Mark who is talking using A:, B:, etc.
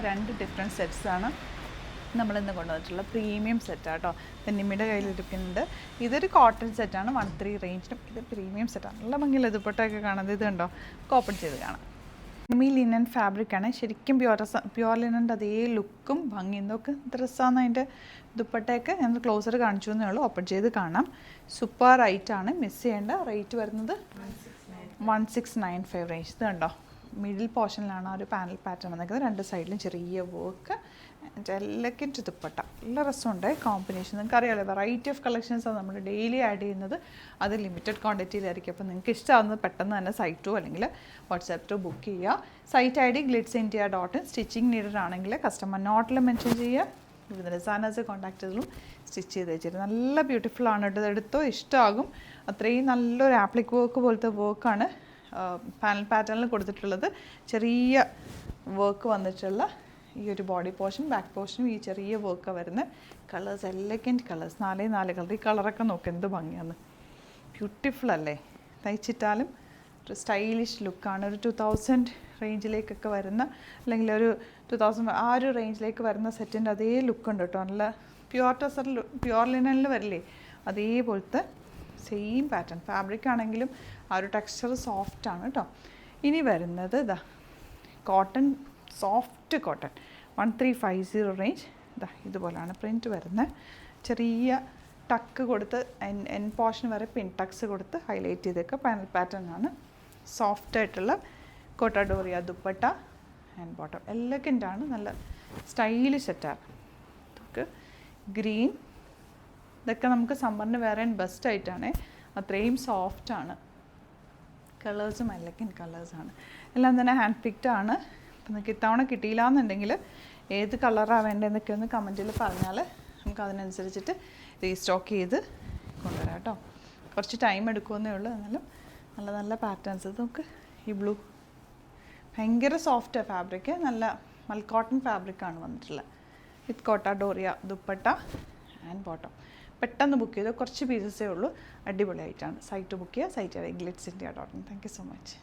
A: 2 different സെറ്റ്സാണ് നമ്മളിന്ന് കൊണ്ടുവന്നിട്ടുള്ള premium സെറ്റാണ് കേട്ടോ. നിമ്മിയുടെ കയ്യിലിരിക്കുന്നുണ്ട്. ഇതൊരു കോട്ടൺ സെറ്റാണ് 13 റേഞ്ചിനും. ഇത് പ്രീമിയം സെറ്റാണ്. നല്ല ഭംഗിയില്ല ദുപ്പട്ടയൊക്കെ കാണുന്നത്. ഇത് കണ്ടോ, ഓപ്പൺ ചെയ്ത് കാണാം. സെമി ലിനൻ ഫാബ്രിക്കാണ്. ശരിക്കും പ്യുവർ ലിനൻ്റെ അതേ ലുക്കും ഭംഗിയും. ഇതൊക്കെ ഡ്രസ്സാണ്. അതിൻ്റെ ദുപ്പട്ടയൊക്കെ ഞാൻ ക്ലോസർ കാണിച്ചു എന്നേ ഉള്ളൂ. ഓപ്പൺ ചെയ്ത് കാണാം. സൂപ്പർ റൈറ്റാണ്, മിസ് ചെയ്യേണ്ട. റേറ്റ് വരുന്നത് 1695 റേഞ്ച്. ഇത് കണ്ടോ, മിഡിൽ പോർഷനിലാണ് ആ ഒരു പാനൽ പാറ്റേൺ വന്നിരിക്കുന്നത്. 2 സൈഡിലും ചെറിയ വർക്ക്. എലഗൻറ്റ് ദുപ്പട്ട. നല്ല രസമുണ്ട് കോമ്പിനേഷൻ. നിങ്ങൾക്ക് അറിയാമല്ലോ, വെറൈറ്റി ഓഫ് കളക്ഷൻസാണ് നമ്മൾ ഡെയിലി ആഡ് ചെയ്യുന്നത്. അത് ലിമിറ്റഡ് ക്വാണ്ടിറ്റിയിലായിരിക്കും. അപ്പോൾ നിങ്ങൾക്ക് ഇഷ്ടമാകുന്നത് പെട്ടെന്ന് തന്നെ സൈറ്റോ അല്ലെങ്കിൽ വാട്സാപ്പിലോ ബുക്ക് ചെയ്യുക. Site ID glitzindia.in. Stitching needed ആണെങ്കിൽ കസ്റ്റമർ നോട്ടിൽ മെൻഷൻ ചെയ്യുക. ഇവിടെ ഡിസൈനേഴ്സ് കോൺടാക്ട് ചെയ്തതും സ്റ്റിച്ച് ചെയ്ത് വെച്ചിട്ട് നല്ല ബ്യൂട്ടിഫുൾ ആണ് കേട്ടോ. ഇതെടുത്തോ ഇഷ്ടമാകും. അത്രയും നല്ലൊരു ആപ്ലിക് വർക്ക് പോലത്തെ വർക്കാണ് പാനൽ പാറ്റേണിൽ കൊടുത്തിട്ടുള്ളത്. ചെറിയ വർക്ക് വന്നിട്ടുള്ള ഈ ഒരു ബോഡി പോർഷൻ, ബാക്ക് പോർഷനും ഈ ചെറിയ വർക്കാണ് വരുന്നത്. Colours elegant colours, 4 colour. ഈ കളറൊക്കെ നോക്ക് എന്ത് ഭംഗിയാണ്, ബ്യൂട്ടിഫുൾ അല്ലേ. തയ്ച്ചിട്ടാലും ഒരു സ്റ്റൈലിഷ് ലുക്കാണ്. ഒരു 2000 റേഞ്ചിലേക്കൊക്കെ വരുന്ന, അല്ലെങ്കിൽ ഒരു 2000 ആ ഒരു റേഞ്ചിലേക്ക് വരുന്ന സെറ്റിൻ്റെ അതേ ലുക്കുണ്ട് കേട്ടോ. നല്ല പ്യുവർ ലിനനിൽ വരില്ലേ, അതേപോലത്തെ സെയിം പാറ്റേൺ. ഫാബ്രിക് ആണെങ്കിലും ആ ഒരു ടെക്സ്ചർ സോഫ്റ്റാണ് കേട്ടോ. ഇനി വരുന്നത് ഇതാ കോട്ടൺ, സോഫ്റ്റ് കോട്ടൺ 1350 റേഞ്ച്. ഇതാ ഇതുപോലെയാണ് പ്രിൻറ്റ് വരുന്നത്. ചെറിയ ടക്ക് കൊടുത്ത് എൻ പോർഷൻ വരെ പിൻ ടക്സ് കൊടുത്ത് ഹൈലൈറ്റ് ചെയ്തേക്കുക. പാനൽ പാറ്റേൺ ആണ്. സോഫ്റ്റായിട്ടുള്ള കോട്ടാഡോറിയ ദുപ്പട്ട ആൻഡ് ബോട്ടം. എലഗൻ്റ് ആണ്, നല്ല സ്റ്റൈലിഷ് സെറ്റാണ്. ഇതൊക്കെ ഗ്രീൻ, ഇതൊക്കെ നമുക്ക് സമ്മറിന് വേറെ ബെസ്റ്റ് ആയിട്ടാണ്. അത്രയും സോഫ്റ്റാണ്. കളേഴ്സും എലഗൻറ്റ് കളേഴ്സാണ്. എല്ലാം തന്നെ ഹാൻഡ് പിക്ഡ് ആണ്. അപ്പം നിങ്ങൾക്ക് ഇത്തവണ കിട്ടിയില്ല എന്നുണ്ടെങ്കിൽ ഏത് കളറാണ് വേണ്ടതെന്നൊക്കെ ഒന്ന് കമൻറ്റിൽ പറഞ്ഞാൽ നമുക്ക് അതിനനുസരിച്ചിട്ട് റീസ്റ്റോക്ക് ചെയ്ത് കൊണ്ടുവരാം കേട്ടോ. കുറച്ച് ടൈം എടുക്കുമെന്നേ ഉള്ളൂ. എന്നാലും നല്ല നല്ല പാറ്റേൺസ്. നമുക്ക് ഈ ബ്ലൂ ഭയങ്കര സോഫ്റ്റ് ഫാബ്രിക്, നല്ല മൽക്കോട്ടൺ ഫാബ്രിക്കാണ് വന്നിട്ടുള്ളത്. വിത്ത് കോട്ടാഡോറിയ ദുപ്പട്ട ആൻഡ് ബോട്ടം. പെട്ടെന്ന് ബുക്ക് ചെയ്ത് കുറച്ച് പീസസേ ഉള്ളൂ. അടിപൊളിയായിട്ടാണ്. സൈറ്റ് ബുക്ക് ചെയ്യുക. Site glitzindia.in. Thank you so much.